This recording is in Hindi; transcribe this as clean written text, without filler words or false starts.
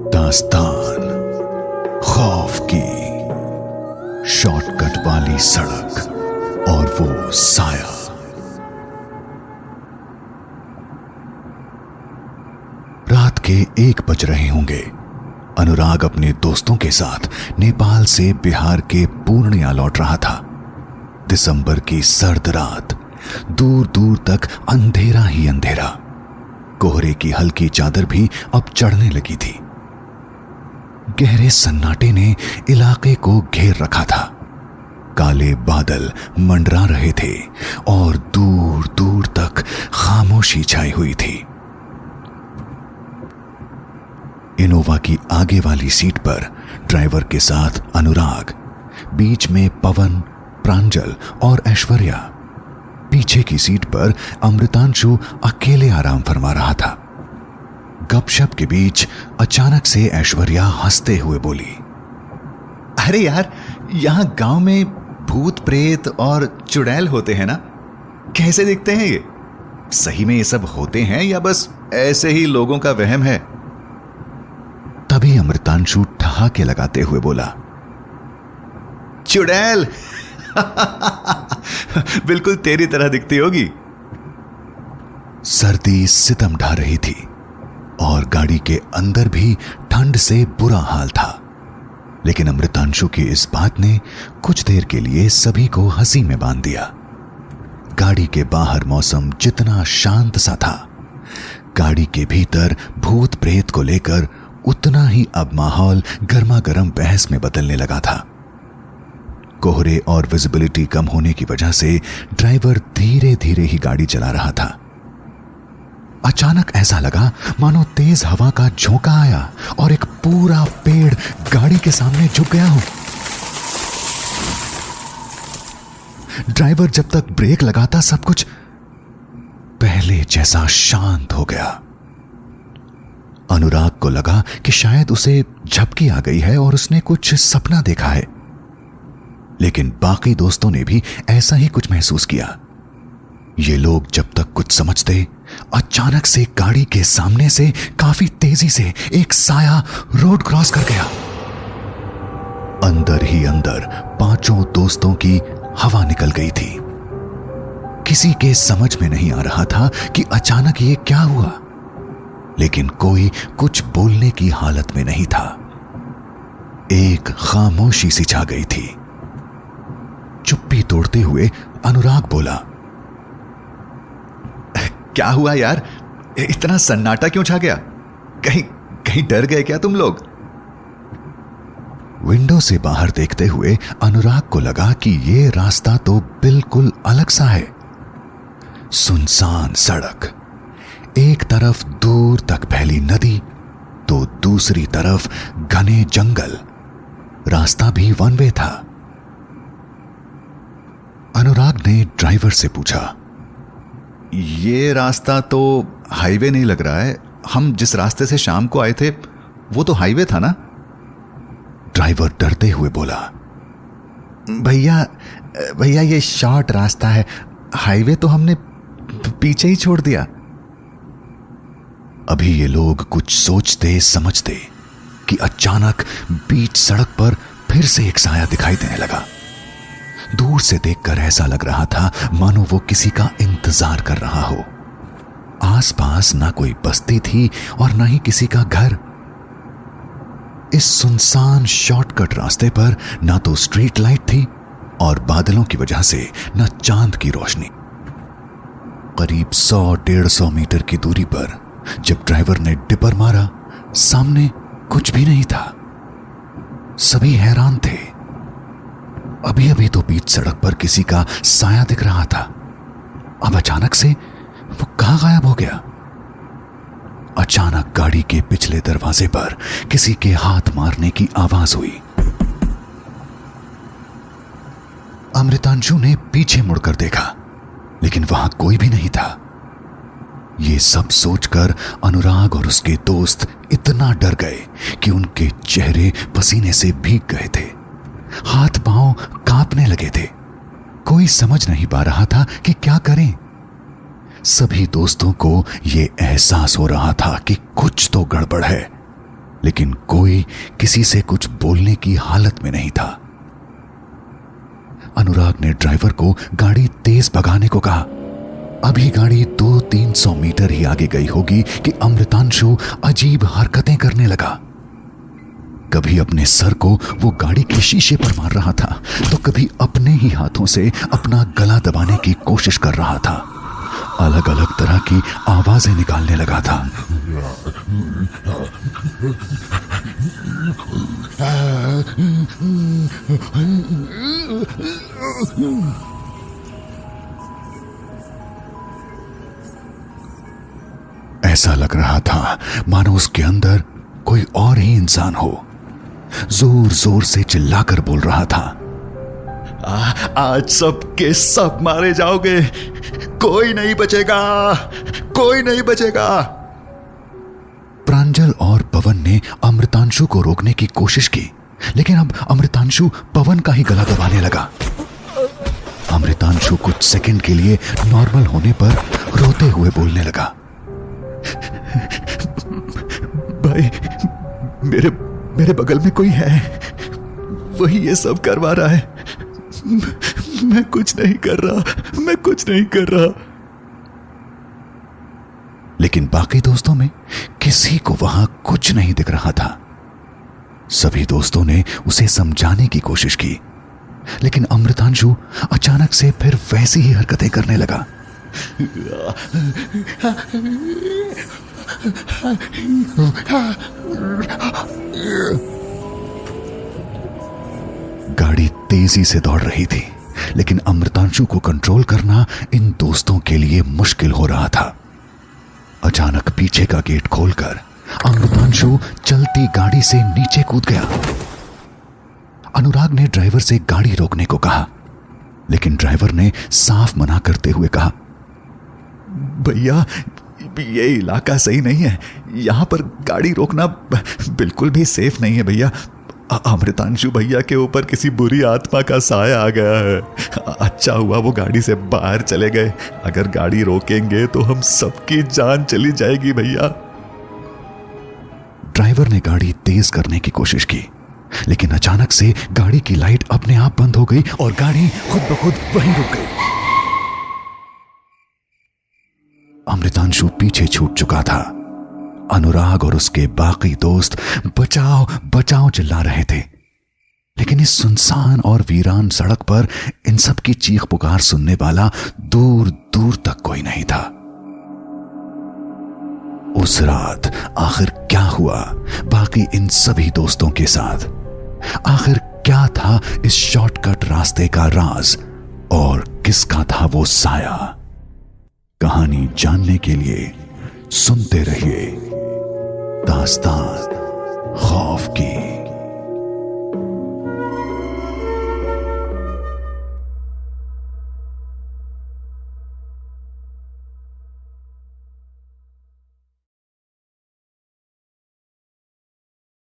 दास्तान खौफ की, शॉर्टकट वाली सड़क और वो साया। रात के 1 बज रहे होंगे। अनुराग अपने दोस्तों के साथ नेपाल से बिहार के पूर्णिया लौट रहा था। दिसंबर की सर्द रात, दूर दूर तक अंधेरा ही अंधेरा। कोहरे की हल्की चादर भी अब चढ़ने लगी थी। गहरे सन्नाटे ने इलाके को घेर रखा था। काले बादल मंडरा रहे थे और दूर दूर तक खामोशी छाई हुई थी। इनोवा की आगे वाली सीट पर ड्राइवर के साथ अनुराग, बीच में पवन, प्रांजल और ऐश्वर्या। पीछे की सीट पर अमृतांशु अकेले आराम फरमा रहा था। गपशप के बीच अचानक से ऐश्वर्या हंसते हुए बोली, अरे यार, यहां गांव में भूत प्रेत और चुड़ैल होते हैं ना? कैसे दिखते हैं ये? सही में ये सब होते हैं या बस ऐसे ही लोगों का वहम है? तभी अमृतांशु ठहाके लगाते हुए बोला, चुड़ैल बिल्कुल तेरी तरह दिखती होगी। सर्दी सितम ढा रही थी और गाड़ी के अंदर भी ठंड से बुरा हाल था। लेकिन अमृतांशु की इस बात ने कुछ देर के लिए सभी को हंसी में बांध दिया। गाड़ी के बाहर मौसम जितना शांत सा था, गाड़ी के भीतर भूत प्रेत को लेकर उतना ही अब माहौल गर्मा गर्म बहस में बदलने लगा था। कोहरे और विजिबिलिटी कम होने की वजह से ड्राइवर धीरे धीरे ही गाड़ी चला रहा था। अचानक ऐसा लगा मानो तेज हवा का झोंका आया और एक पूरा पेड़ गाड़ी के सामने झुक गया हो। ड्राइवर जब तक ब्रेक लगाता सब कुछ पहले जैसा शांत हो गया। अनुराग को लगा कि शायद उसे झपकी आ गई है और उसने कुछ सपना देखा है। लेकिन बाकी दोस्तों ने भी ऐसा ही कुछ महसूस किया। ये लोग जब तक कुछ समझते, अचानक से गाड़ी के सामने से काफी तेजी से एक साया रोड क्रॉस कर गया। अंदर ही अंदर 5 दोस्तों की हवा निकल गई थी। किसी के समझ में नहीं आ रहा था कि अचानक ये क्या हुआ, लेकिन कोई कुछ बोलने की हालत में नहीं था। एक खामोशी सी छा गई थी। चुप्पी तोड़ते हुए अनुराग बोला, क्या हुआ यार? इतना सन्नाटा क्यों छा गया? कहीं कहीं डर गए क्या तुम लोग? विंडो से बाहर देखते हुए अनुराग को लगा कि ये रास्ता तो बिल्कुल अलग सा है। सुनसान सड़क, एक तरफ दूर तक फैली नदी तो दूसरी तरफ घने जंगल। रास्ता भी वन वे था। अनुराग ने ड्राइवर से पूछा, ये रास्ता तो हाईवे नहीं लग रहा है। हम जिस रास्ते से शाम को आए थे वो तो हाईवे था ना? ड्राइवर डरते हुए बोला, भैया ये शॉर्ट रास्ता है, हाईवे तो हमने पीछे ही छोड़ दिया। अभी ये लोग कुछ सोचते समझते कि अचानक बीच सड़क पर फिर से एक साया दिखाई देने लगा। दूर से देखकर ऐसा लग रहा था मानो वो किसी का इंतजार कर रहा हो। आसपास ना कोई बस्ती थी और ना ही किसी का घर। इस सुनसान शॉर्टकट रास्ते पर ना तो स्ट्रीट लाइट थी और बादलों की वजह से ना चांद की रोशनी। करीब 100-150 मीटर की दूरी पर जब ड्राइवर ने डिपर मारा, सामने कुछ भी नहीं था। सभी हैरान थे। अभी अभी तो बीच सड़क पर किसी का साया दिख रहा था, अब अचानक से वो कहां गायब हो गया। अचानक गाड़ी के पिछले दरवाजे पर किसी के हाथ मारने की आवाज हुई। अमृतांशु ने पीछे मुड़कर देखा, लेकिन वहां कोई भी नहीं था। ये सब सोचकर अनुराग और उसके दोस्त इतना डर गए कि उनके चेहरे पसीने से भीग गए थे। हाथ पांव कांपने लगे थे। कोई समझ नहीं पा रहा था कि क्या करें। सभी दोस्तों को यह एहसास हो रहा था कि कुछ तो गड़बड़ है, लेकिन कोई किसी से कुछ बोलने की हालत में नहीं था। अनुराग ने ड्राइवर को गाड़ी तेज भगाने को कहा। अभी गाड़ी 200-300 मीटर ही आगे गई होगी कि अमृतांशु अजीब हरकतें करने लगा। कभी अपने सर को वो गाड़ी के शीशे पर मार रहा था, तो कभी अपने ही हाथों से अपना गला दबाने की कोशिश कर रहा था। अलग अलग तरह की आवाजें निकालने लगा था। ऐसा लग रहा था मानो उसके अंदर कोई और ही इंसान हो। जोर जोर से चिल्लाकर बोल रहा था, आज सब के सब मारे जाओगे, कोई नहीं बचेगा, कोई नहीं बचेगा। प्रांजल और पवन ने अमृतांशु को रोकने की कोशिश की, लेकिन अब अमृतांशु पवन का ही गला दबाने लगा। अमृतांशु कुछ सेकंड के लिए नॉर्मल होने पर रोते हुए बोलने लगा, भाई मेरे बगल में कोई है, वही ये सब करवा रहा है। मैं कुछ नहीं कर रहा, मैं कुछ नहीं कर रहा। लेकिन बाकी दोस्तों में किसी को वहां कुछ नहीं दिख रहा था। सभी दोस्तों ने उसे समझाने की कोशिश की, लेकिन अमृतांशु अचानक से फिर वैसी ही हरकतें करने लगा। गाड़ी तेजी से दौड़ रही थी, लेकिन अमृतांशु को कंट्रोल करना इन दोस्तों के लिए मुश्किल हो रहा था। अचानक पीछे का गेट खोलकर अमृतांशु चलती गाड़ी से नीचे कूद गया। अनुराग ने ड्राइवर से गाड़ी रोकने को कहा, लेकिन ड्राइवर ने साफ मना करते हुए कहा, भैया ये इलाका सही नहीं है, यहां पर गाड़ी रोकना बिल्कुल भी सेफ नहीं है भैया। अमृतांशु भैया के ऊपर किसी बुरी आत्मा का साया आ गया है। अच्छा हुआ वो गाड़ी से बाहर चले गए, अगर गाड़ी रोकेंगे तो हम सबकी जान चली जाएगी भैया। ड्राइवर ने गाड़ी तेज करने की कोशिश की, लेकिन अचानक से गाड़ी की लाइट अपने आप बंद हो गई और गाड़ी खुद ब खुद वहीं रुक गई। अमृतांशु पीछे छूट चुका था। अनुराग और उसके बाकी दोस्त बचाओ बचाओ चिल्ला रहे थे, लेकिन इस सुनसान और वीरान सड़क पर इन सब की चीख पुकार सुनने वाला दूर दूर तक कोई नहीं था। उस रात आखिर क्या हुआ बाकी इन सभी दोस्तों के साथ? आखिर क्या था इस शॉर्टकट रास्ते का राज और किसका था वो साया? कहानी जानने के लिए सुनते रहिए दास्तान खौफ की।